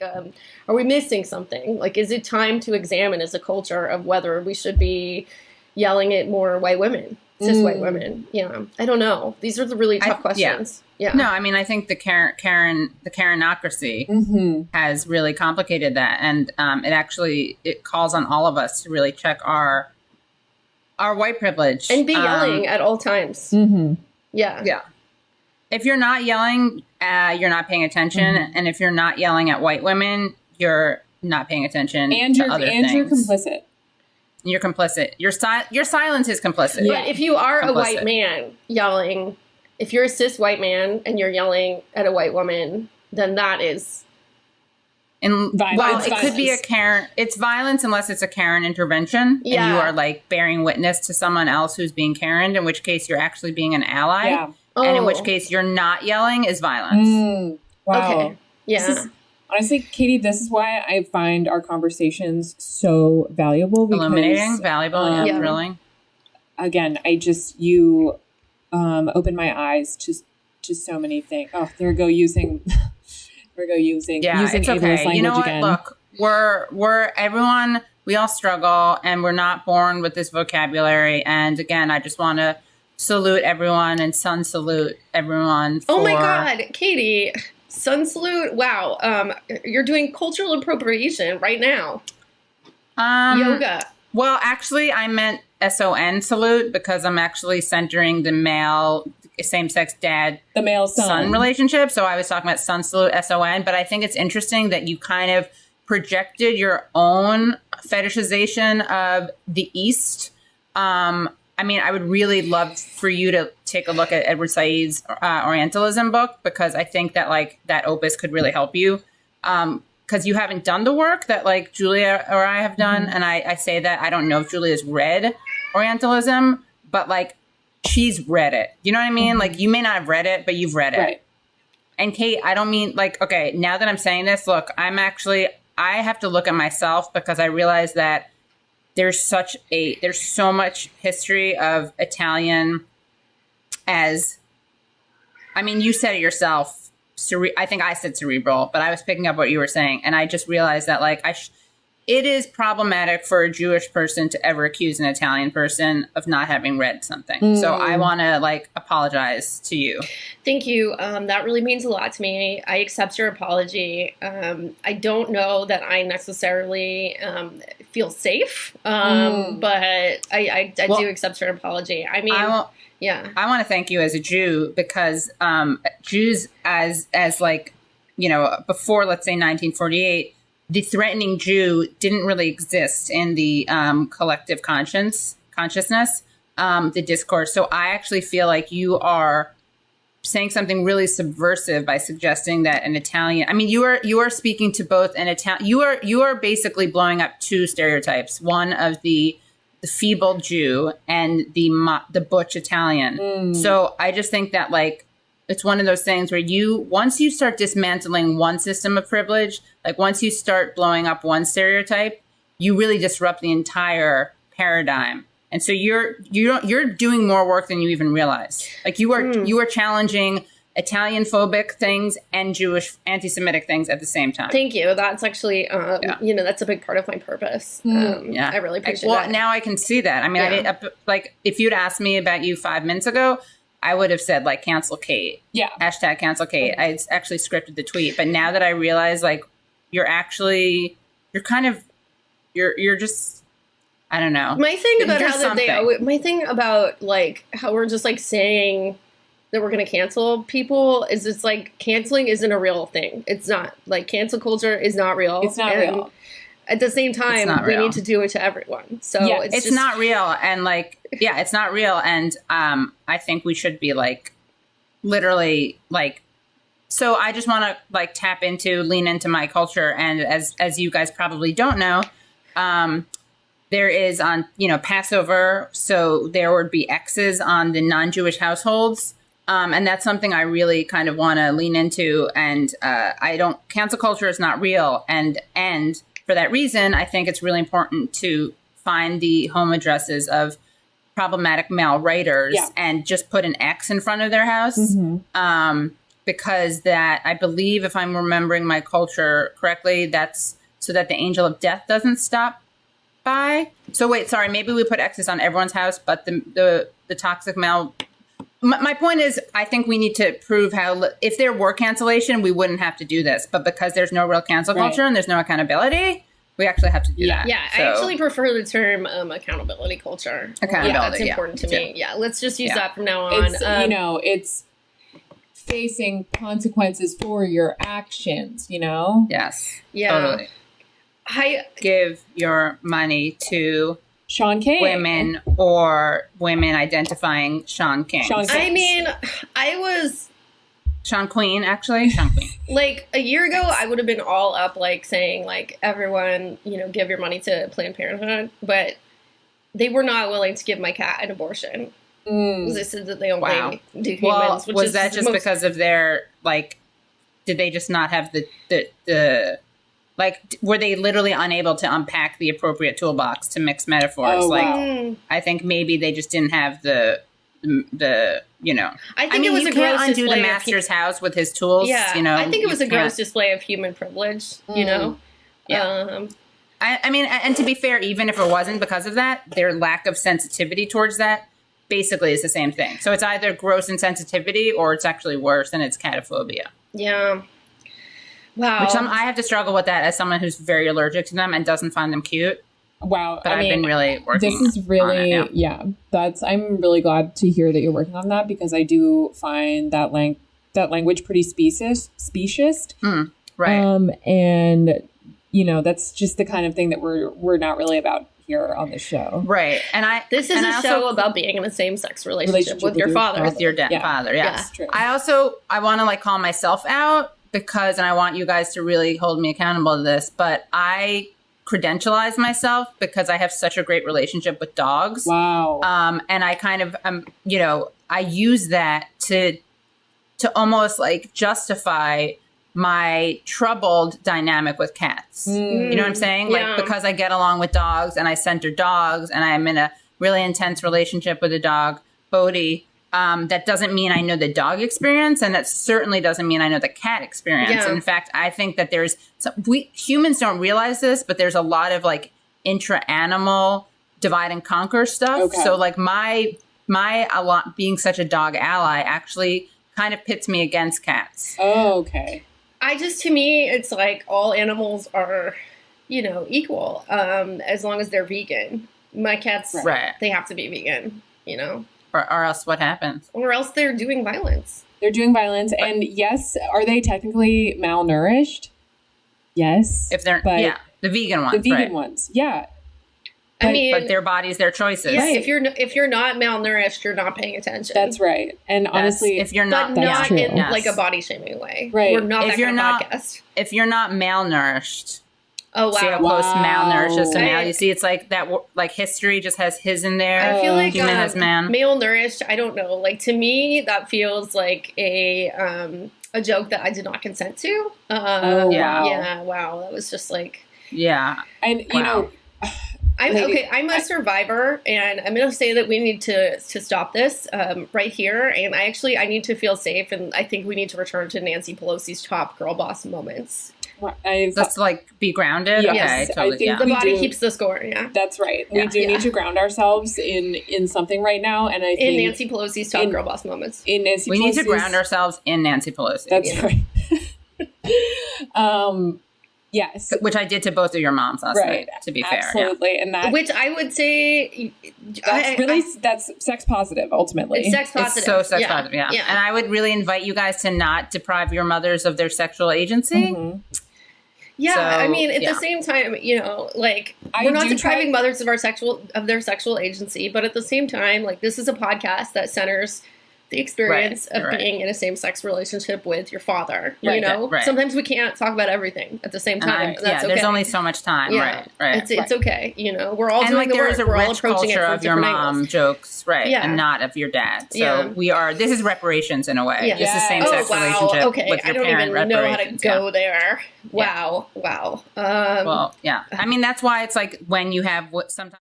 Like, are we missing something? Like, is it time to examine as a culture of whether we should be yelling at more white women, cis white women? Yeah, I don't know. These are the really tough questions. Yeah. No, I mean, I think the Karenocracy has really complicated that, and it calls on all of us to really check our white privilege and be yelling at all times. Yeah. If you're not yelling, you're not paying attention, and if you're not yelling at white women, you're not paying attention to other things. You're complicit. You're complicit. Your silence is complicit. But if you are a white man yelling, if you're a cis white man and you're yelling at a white woman, then that is violence. Well, it could be a Karen. It's violence unless it's a Karen intervention, and you are like bearing witness to someone else who's being Karened, in which case you're actually being an ally. Yeah. And in which case you're not yelling is violence. Wow. Okay. Yeah. Honestly, Katie, this is why I find our conversations so valuable. Because, illuminating, valuable, and thrilling. Again, you opened my eyes to so many things. Oh, there we go using using it's okay. language You know what? again. Look, we're everyone. We all struggle, and we're not born with this vocabulary. And again, I just want to salute everyone and sun salute everyone. Oh my God, Katie. Sun salute. Wow. You're doing cultural appropriation right now. Yoga. Well, actually, I meant SON salute because I'm actually centering the male same-sex dad, the male son relationship. So I was talking about sun salute, SON. But I think it's interesting that you kind of projected your own fetishization of the East. I mean, I would really love for you to take a look at Edward Said's Orientalism book, because I think that like that opus could really help you. Because you haven't done the work that like Julia or I have done. And I say that I don't know if Julia's read Orientalism, but like she's read it. You know what I mean? Like you may not have read it, but you've read it. Right. And Kate, I don't mean like, okay, now that I'm saying this, look, I have to look at myself because I realize that there's so much history of Italian as, I mean, you said it yourself. I think I said cerebral, but I was picking up what you were saying. And I just realized that like it is problematic for a Jewish person to ever accuse an Italian person of not having read something. So I want to like apologize to you. Thank you. That really means a lot to me. I accept your apology. I don't know that I necessarily feel safe, but I do accept your apology. I mean, I want to thank you as a Jew because Jews as like, you know, before, let's say 1948, the threatening Jew didn't really exist in the collective consciousness, the discourse. So I actually feel like you are saying something really subversive by suggesting that an Italian, I mean, you are speaking to both an Italian, you are basically blowing up two stereotypes, one of the feeble Jew and the butch Italian. So I just think that like, it's one of those things where once you start dismantling one system of privilege, like once you start blowing up one stereotype, you really disrupt the entire paradigm. And so you're doing more work than you even realize. Like you are challenging Italian phobic things and Jewish anti-Semitic things at the same time. Thank you. That's actually, that's a big part of my purpose. I really appreciate that. Well, now I can see that. I mean, like if you'd asked me about you 5 minutes ago, I would have said like cancel Kate. Yeah. # cancel Kate. I actually scripted the tweet. But now that I realize like you're just, I don't know. My thing about like how we're just like saying that we're going to cancel people is it's like canceling isn't a real thing. It's not. Like cancel culture is not real. It's not real. At the same time, we need to do it to everyone. So yeah, it's not real. And like, yeah, it's not real. And I think we should be like literally like, so I just want to like lean into my culture. And as you guys probably don't know, there is on, Passover. So there would be X's on the non-Jewish households. And that's something I really kind of want to lean into. And cancel culture is not real. And for that reason, I think it's really important to find the home addresses of problematic male writers and just put an X in front of their house. because that I believe, if I'm remembering my culture correctly, that's so that the angel of death doesn't stop by. So wait, sorry, maybe we put X's on everyone's house, but the toxic male. My point is, I think we need to prove how, if there were cancellation, we wouldn't have to do this. But because there's no real cancel culture and there's no accountability, we actually have to do that. Yeah, so, I actually prefer the term accountability culture. Accountability, that's important to me. Yeah, let's just use that from now on. It's, it's facing consequences for your actions, Yes. Yeah. Totally. Give your money to Sean King. Women or women identifying Sean King. I mean, I was... Sean Queen, actually. Sean Queen. Like, a year ago, I would have been all up, like, saying, like, everyone, give your money to Planned Parenthood. But they were not willing to give my cat an abortion. Because they said that they only do humans. Well, which was is that just because of their, like, did they just not have the like, were they literally unable to unpack the appropriate toolbox to mix metaphors? I think maybe they just didn't have the I think it was a gross undo display the master's house with his tools. Yeah, I think it was a gross display of human privilege. Yeah. I mean, and to be fair, even if it wasn't because of that, their lack of sensitivity towards that basically is the same thing. So it's either gross insensitivity or it's actually worse, and it's catophobia. Yeah. Wow. Which I have to struggle with that as someone who's very allergic to them and doesn't find them cute. Wow. But I've been really working This is really, on it, I'm really glad to hear that you're working on that, because I do find that language pretty speciest. Right. And, that's just the kind of thing that we're not really about here on the show. Right. This is a show about being in a same-sex relationship with your father. With your father, yes. True. I want to call myself out because, and I want you guys to really hold me accountable to this, but I credentialize myself because I have such a great relationship with dogs. Wow. And I kind of, I use that to almost justify my troubled dynamic with cats. You know what I'm saying? Yeah. Because I get along with dogs and I center dogs and I'm in a really intense relationship with a dog, Bodhi. That doesn't mean I know the dog experience, and that certainly doesn't mean I know the cat experience. Yeah. In fact, I think that we humans don't realize this, but there's a lot of intra-animal divide and conquer stuff. Okay. So being such a dog ally actually kind of pits me against cats. Oh, okay. To me, it's like all animals are, equal, as long as they're vegan. My cats, they have to be vegan, Or else what happens? Or else they're doing violence. They're doing violence. And yes, are they technically malnourished? Yes. If they're, the vegan ones. The vegan ones, yeah. But their bodies, their choices. Yeah, if you're not malnourished, you're not paying attention. That's right. And honestly, if you're not, but not true. in a body shaming way. Right. We're not if that you're kind of not, podcast. If you're not malnourished. Oh, wow. See how close malnourished is to Right. mal. You see, it's like that. History just has his in there. I feel like human has man. Malnourished. I don't know. To me, that feels like a joke that I did not consent to. Wow. Yeah. Wow. That was just Yeah. And I'm a survivor, and I'm going to say that we need to stop this right here. And I need to feel safe, and I think we need to return to Nancy Pelosi's top girl boss moments. Just be grounded. Yes, okay, totally. I think the body keeps the score. Yeah, that's right. We do need to ground ourselves in something right now, and I think in Nancy Pelosi's top girl boss moments. In Nancy, we need to ground ourselves in Nancy Pelosi. That's right. Yes, which I did to both of your moms last night. To be fair, absolutely, and that which I would say that's sex positive. Ultimately, it's sex positive. It's so sex positive. Yeah, and I would really invite you guys to not deprive your mothers of their sexual agency. Mm-hmm. Yeah, so, at the same time, we're not depriving mothers of their sexual agency, but at the same time, this is a podcast that centers the experience of being in a same-sex relationship with your father. Sometimes we can't talk about everything at the same time. That's okay. There's only so much time. Yeah. Right. It's okay. We're all doing the there work. is a we're all rich approaching culture it from of your mom angles. jokes, and not of your dad. So this is reparations in a way. Yeah. This is same-sex relationship. Okay, with your I don't even know how to go there. Yeah. Wow. Well, yeah. I mean, that's why it's when you have sometimes.